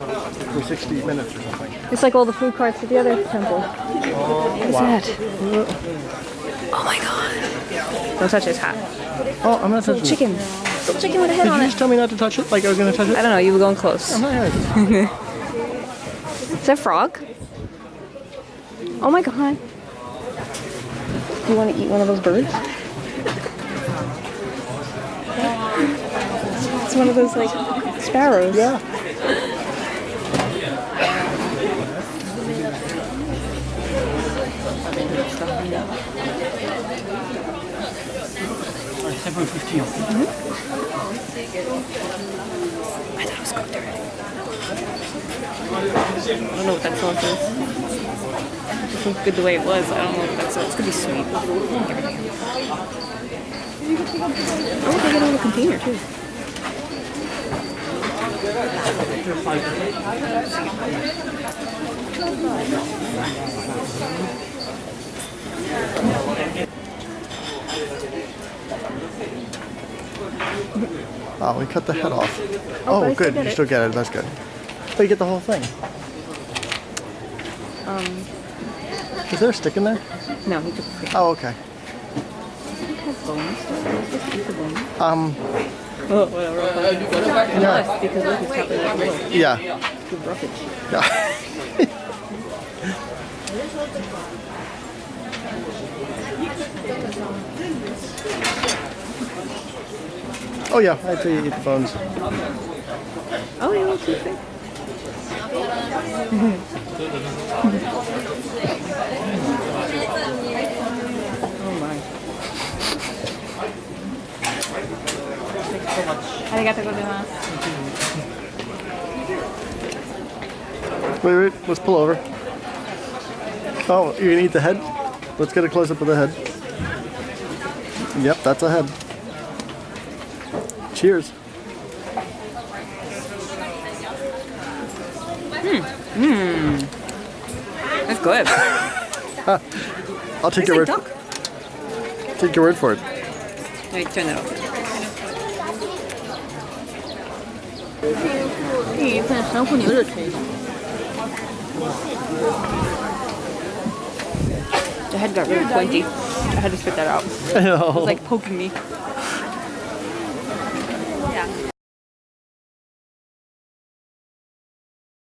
For 60 minutes or something. It's like all the food carts at the other temple. What's that? Oh my god. Don't touch his hat. Oh, I'm not touching Chicken. Little chicken with a head Did on you it. just tell me not to touch it? Like I was going to touch it? I don't know, you were going close. I'm not gonna- Is that a frog? Oh my god. Do you want to eat one of those birds? It's one of those like sparrows. Yeah. I thought it was cooked already. I don't know what that sauce is. It looked good the way it was. I don't know what that sauce is. It's gonna be sweet. Oh, they get it in a container too. Oh, we cut the head off. Oh, but I still good. get You it. still get it. That's good. But you get the whole thing. Is there a stick in there? No, he took the stick. Oh, okay. It has bones. Just eat the bones. Oh, whatever. Yeah. Because look, it's probably like little. Yeah. Good roughage. Yeah. Oh yeah, I'd say you eat the bones. Oh, you want toothpick? Oh my. Thanks so much. Arigatou gozaimasu. Wait, let's pull over. Oh, you're gonna eat the head? Let's get a close up of the head. Yep, that's a head. Cheers. That's good. I'll take It's your like word. duck. Take your word for it. Wait, turn it over. You can have some牛肉吃。The head got really pointy. I had to spit that out. I It know. was like poking me.